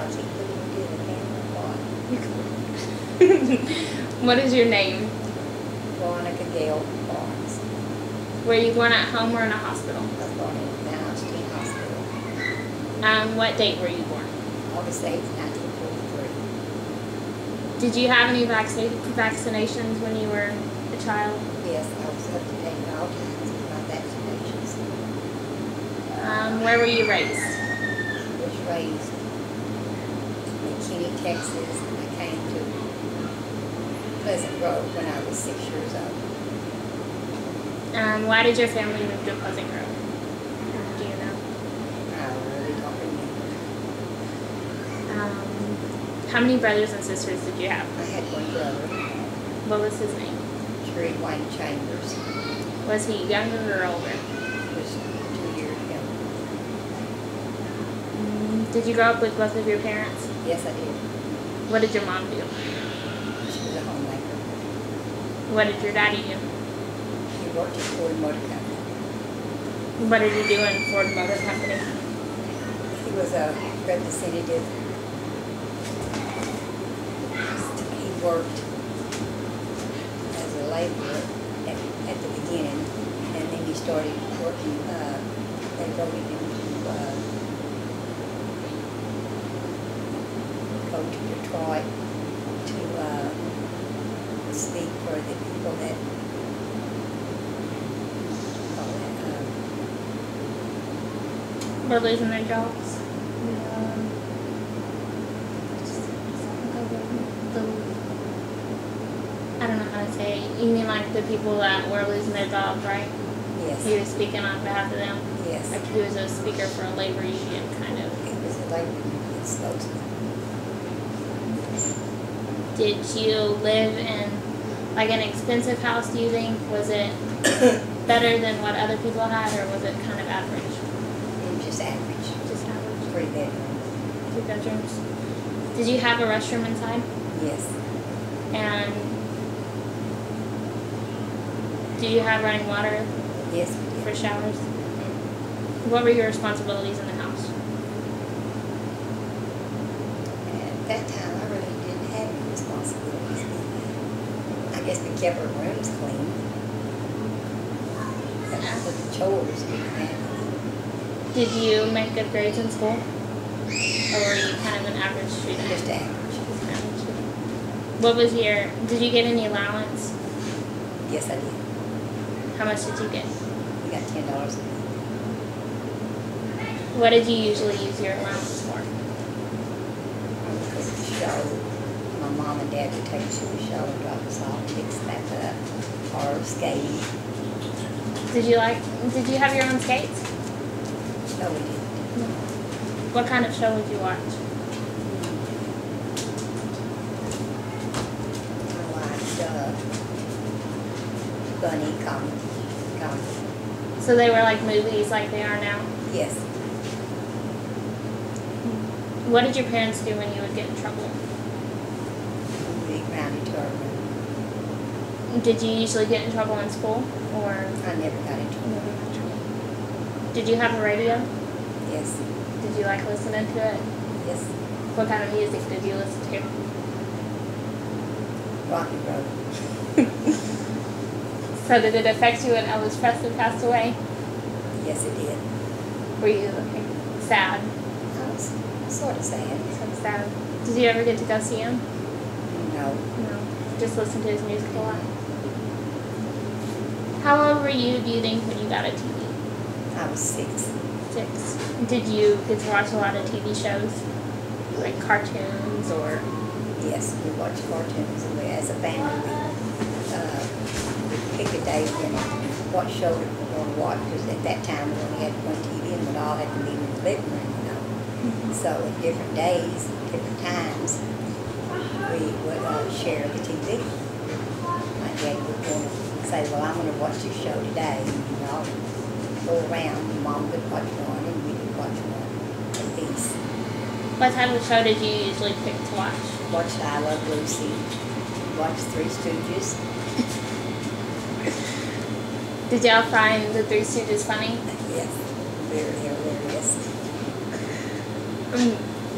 because he couldn't do the family part. What is your name? Veronica Gale Barnes. Were you born at home or in a hospital? I was born in Mount Street Hospital. What date were you born? August 8th, 1943. Did you have any vaccinations when you were a child? Yes, I was up to date at all times with my vaccinations. Where were you raised? I was raised in McKinney, Texas, and I came to Pleasant Grove when I was 6 years old. Why did your family move to Pleasant Grove? Do you know? I really don't remember. How many brothers and sisters did you have? I had one brother, What was his name? Trey Wayne Chambers. Was he younger or older? He was 2 years younger. Did you grow up with both of your parents? Yes, I did. What did your mom do? She was a homemaker. What did your daddy do? He worked at Ford Motor Company. What did he do in Ford Motor Company? He was a representative. He worked as a laborer at the beginning, and then he started working. They voted him to go to Detroit to speak for the people that Were losing their jobs? I don't know how to say it. You mean like the people that were losing their jobs, right? yes, He was speaking on behalf of them? yes, Like he was a speaker for a labor union, kind of. it was a labor union spokesman. Did you live in like an expensive house, do you think? Was it better than what other people had, or was it kind of average? It was just average, Just average. 3 bedrooms. 2 bedrooms. Did you have a restroom inside? Yes, And did you have running water yes, we did. for showers? What were your responsibilities in the house? At that time, I really didn't have any responsibilities. I guess we kept our rooms clean. But the chores didn't have any. Did you make good grades in school? Or were you kind of an average student? Just average. Just an average student. What was did you get any allowance? Yes, I did. How much did you get? We got $10 a week. What did you usually use your allowance for? We go to the show. My mom and dad would take us to the show and drop us off, pick us back up, or skating. Did you have your own skates? No, we didn't. What kind of show would you watch? I liked Bunny comedy. So they were like movies like they are now? Yes. What did your parents do when you would get in trouble? We grounded to our room. Did you usually get in trouble in school? Or I never got in trouble. did you have a radio? Yes. Did you like listening to it? Yes. What kind of music did you listen to? Rock and roll. So did it affect you when Elvis Presley passed away? Yes, it did. Were you looking sad? I was sort of sad. Sort of sad. Did you ever get to go see him? No. No. Just listen to his music a lot. How old were you, do you think, when you got a TV? I was 6. 6. Did you get to watch a lot of TV shows? Like cartoons or... Yes, we watched cartoons, and as a family, we pick a day when what show we were going to watch, because at that time we only had one TV, and we all had to meet in the living room, you know. So at different days, different times, we would share the TV. My dad would want to say, well, I'm going to watch this show today, and you know, go around, and Mom would watch one, and we would watch one at least. What type of show did you usually pick to watch? Watched I Love Lucy, watched Three Stooges. Did y'all find the Three Stooges funny? Yes, very hilarious.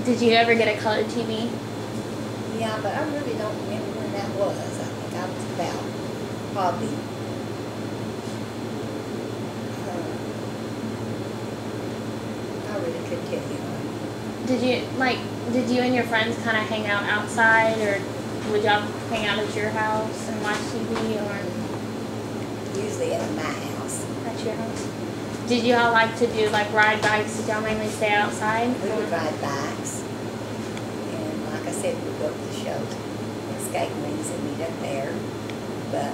Did you ever get a colored TV? Yeah, but I really don't remember when that was. I think I was about probably I really couldn't tell you. Did you and your friends kind of hang out outside, or would y'all hang out at your house and watch TV, or Usually at my house. at your house? Did y'all like to do like ride bikes? Did y'all mainly stay outside? We or- would ride bikes. And like I said, we'd go to the shows and skate rings and meet up there. But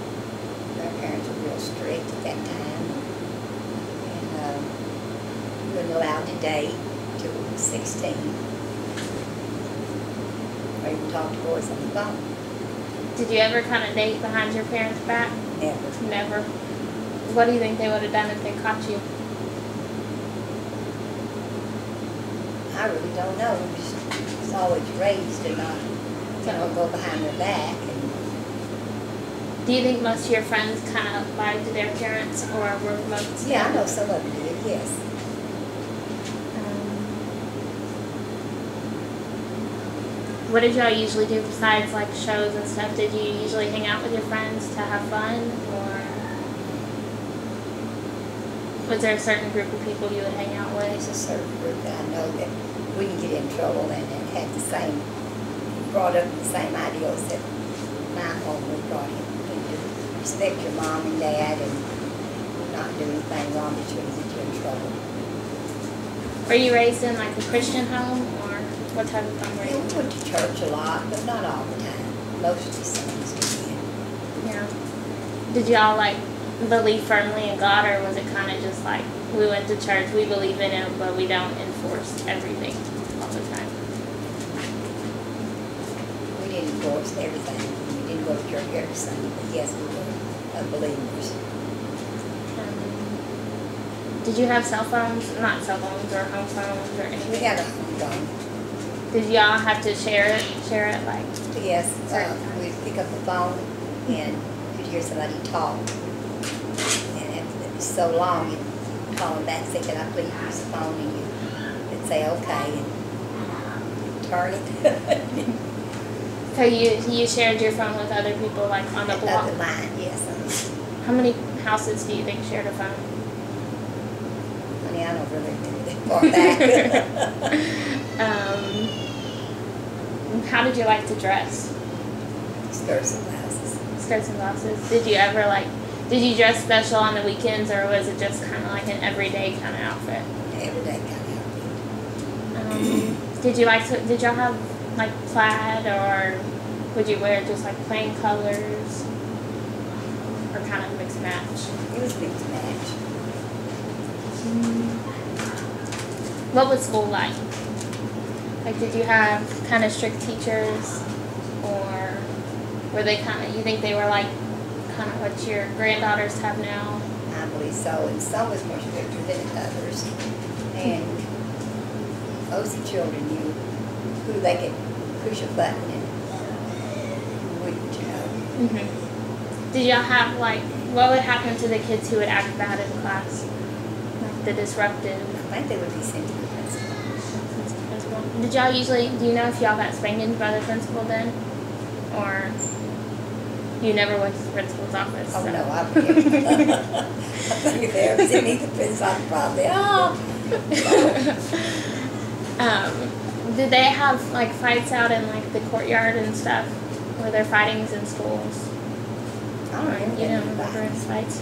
our parents were real strict at that time. And we weren't allowed to date till we were 16. Or even talk to boys on the phone. Did you ever kind of date behind your parents' back? Never. Never. What do you think they would have done if they caught you? I really don't know. We was always raised to not, go behind their back. And Do you think most of your friends kind of lied to their parents, or were most? yeah, I know some of them did, yes. What did y'all usually do besides like shows and stuff? Did you usually hang out with your friends to have fun, or was there a certain group of people you would hang out with? There's a certain group that I know that wouldn't get in trouble and had the same, brought up the same ideals that my home was brought in. To respect your mom and dad and not do anything wrong that you would get you in trouble. Were you raised in like a Christian home, or what type of home were Yeah, you? we went to church a lot, but not all the time. Most of the Sundays we did. Yeah. Did y'all like believe firmly in God, or was it kind of just like we went to church, we believe in Him, but we don't enforce everything all the time? We didn't enforce everything. We didn't go to church every Sunday, but yes, we were believers. Did you have cell phones? Not cell phones or home phones or We anything? had a home phone. Did y'all have to share it? Share it like? Yes, Certain we'd pick up the phone and you'd hear somebody talk. And if it was so long, you'd call them back and say, can I please use the phone? And you'd say, okay, and you'd turn it. So you shared your phone with other people like on the block? Another line, yes. How many houses do you think shared a phone? Honey, I don't really think that far back. How did you like to dress? Skirts and blouses. Skirts and blouses. Did you you dress special on the weekends, or was it just kind of like an everyday kind of outfit? Everyday kind of outfit. Did y'all have like plaid, or would you wear just like plain colors, or kind of mixed match? It was mixed match. What was school like? Like, did you have kind of strict teachers, or were they you think they were like kind of what your granddaughters have now? I believe so, and some was more stricter than others. And most of the children knew who they could push a button and who wouldn't, Mm-hmm. Did y'all have what would happen to the kids who would act bad in class? Like the disruptive? I think they would be sent to the principal. Did y'all do you know if y'all got spanked by the principal then? Or you never went to the principal's office? Oh, so. no, I think if they ever sent me to the principal, I'd probably, did they have like fights out in like the courtyard and stuff? Were there fightings in schools? I don't remember. You don't remember any fights?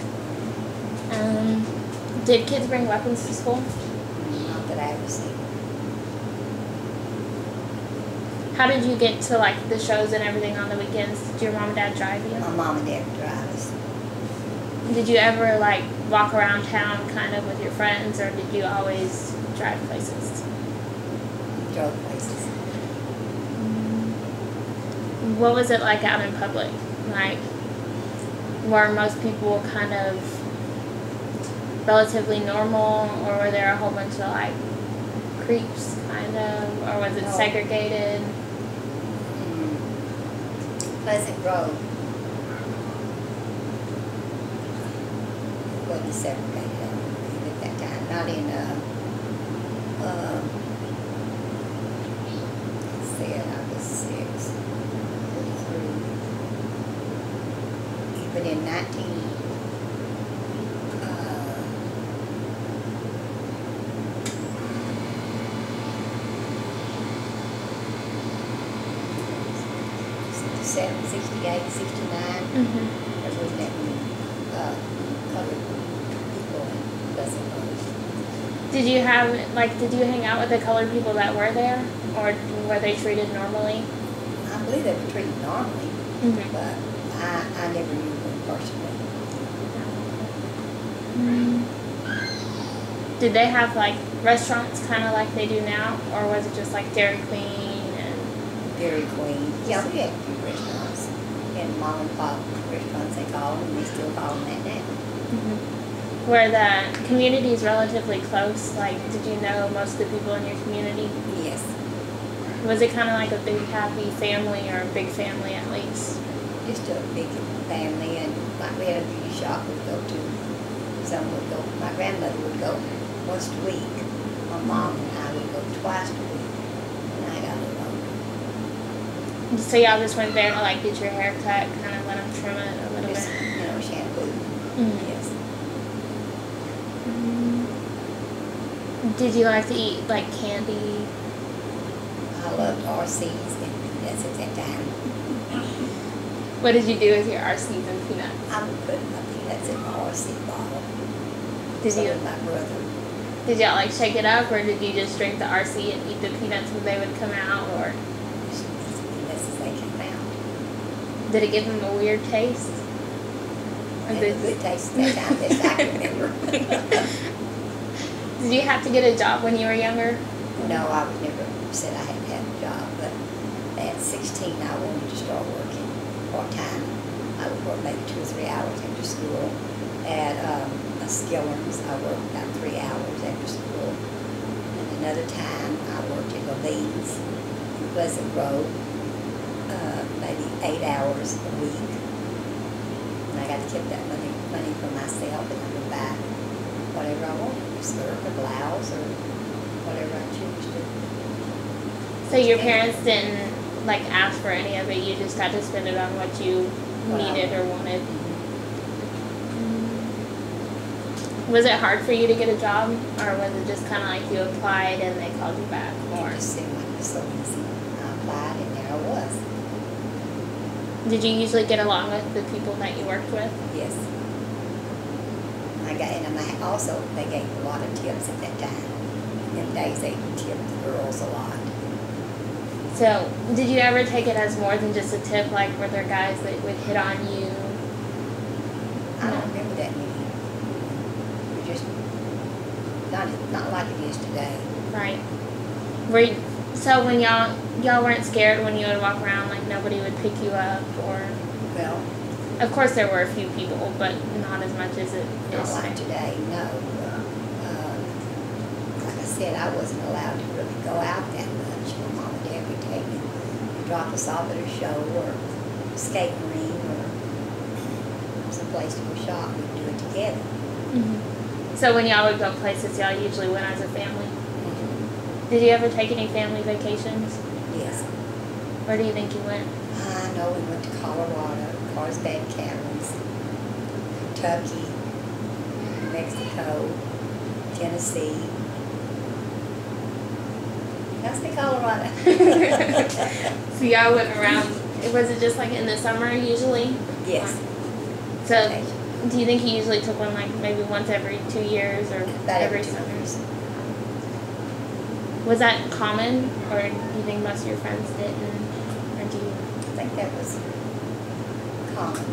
Did kids bring weapons to school? Not that I ever seen. How did you get to like the shows and everything on the weekends? Did your mom and dad drive you? My mom and dad would drive us. Did you ever like walk around town kind of with your friends, or did you always drive places? We drove places. What was it like out in public? Like, were most people kind of relatively normal, or were there a whole bunch of like creeps kind of, or was it No. segregated? Pleasant Grove wasn't segregated, I don't believe, at that time. Not in But in 68, 69, there wasn't that many colored people in Pleasant Grove. Did you hang out with the colored people that were there, or were they treated normally? I believe they were treated normally, but I never knew them personally. Did they have like restaurants kind of like they do now, or was it just like Dairy Queen and Dairy Queen? Yeah, we had a few restaurants, and mom and pop restaurants they call them, and they still call them that now. Were the communities relatively close? Like, did you know most of the people in your community? Yes. Was it kind of like a big happy family, or a big family at least? Just a big family, and like we had a beauty shop we'd go to. Some would go. My grandmother would go once a week. My mom and I would go twice a week when I got a little older. So y'all just went there to like get your hair cut, kind of let them trim it a little Just, bit? Shampoo. Yes. Did you like to eat like candy? I loved RCs and peanuts at that time. What did you do with your RCs and peanuts? I would put my peanuts in my RC bottle. Did So you? would my brother. Did y'all like shake it up, or did you just drink the RC and eat the peanuts when they would come out, or Just eat the peanuts as they came out. did it give them a weird taste? Or It had a good taste at that time, best I can remember. Did you have to get a job when you were younger? No, I would never said I had to have a job, but at 16 I wanted to start working part-time. I would work maybe 2 or 3 hours after school. At a Skiller's, I worked about 3 hours after school. And another time I worked at Levine's in Pleasant Grove, maybe 8 hours a week. And I got to keep that money for myself, and I would buy whatever I wanted, a skirt or blouse or whatever I choose to. So your parents didn't like ask for any of it, you just got to spend it on what you needed or wanted? Was it hard for you to get a job, or was it just kind of like you applied and they called you back? Or It just seemed like it was so easy. I applied and there I was. did you usually get along with the people that you worked with? Yes. Also, they gave a lot of tips at that time. In them days, they tipped the girls a lot. So, did you ever take it as more than just a tip? Like, were there guys that would hit on you? I don't remember that many. It was just not like it is today. Right. So when y'all weren't scared when you would walk around, like nobody would pick you up, or? Well, Of course there were a few people, but not as much as it not is like today, no. Like I said, I wasn't allowed to really go out that much. My mom and dad would take me, drop us off at a show or skating ring or someplace to go shop. We'd do it together. So when y'all would go places, y'all usually went as a family? Did you ever take any family vacations? Yes. Where do you think you went? I know we went to Colorado, Carlsbad Caverns, Kentucky, New Mexico, Tennessee. Did I say Colorado? So y'all went around, was it just like in the summer usually? Yes. So do you think you usually took one like maybe once every 2 years or About every 2 summer? years. Was that common, or do you think most of your friends didn't? Or do you? I think that was common.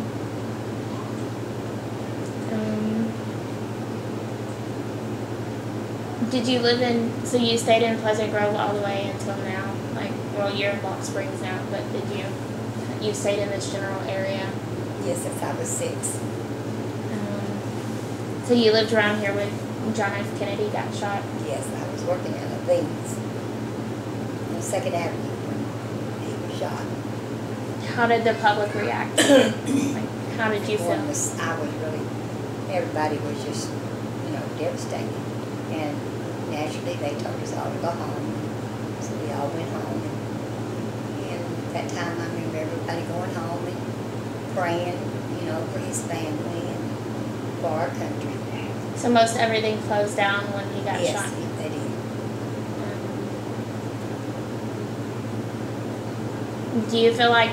Did you live so you stayed in Pleasant Grove all the way until now? Like, well, you're in Balch Springs now, but you stayed in this general area? Yes, since I was 6. So you lived around here when John F. Kennedy got shot? Yes, I was working at Levine's on 2nd Avenue when he was shot. How did the public react? Like, how did you feel? Everybody was just, devastated. And naturally, they told us all to go home. So we all went home. And that time I remember everybody going home and praying, you know, for his family and for our country. So most everything closed down when he got Yes, shot? they did. Do you feel like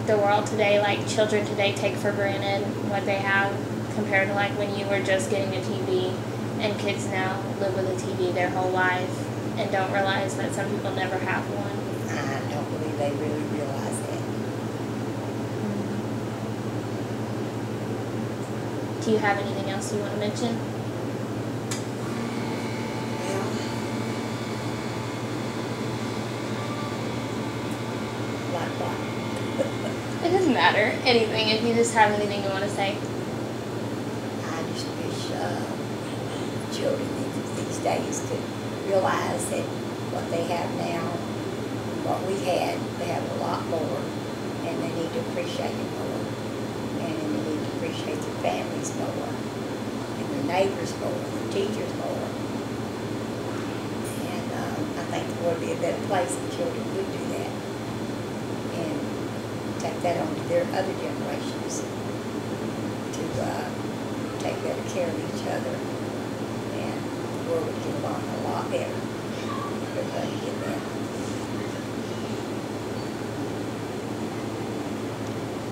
the world today, like children today, take for granted what they have compared to like when you were just getting a TV, and kids now live with a TV their whole life and don't realize that some people never have one? I don't believe they really realize that. Do you have anything else you want to mention? Well, like what? It doesn't matter. Anything. If you just have anything you want to say. I just wish children these days could realize that what they have now, what we had, they have a lot more, and they need to appreciate it more, and they need to appreciate their families more, and their neighbors more, and their teachers more. And I think the world would be a better place if children would do that, and take that on to their other generations to take better care of each other, and the world would get along a lot better. Everybody get that.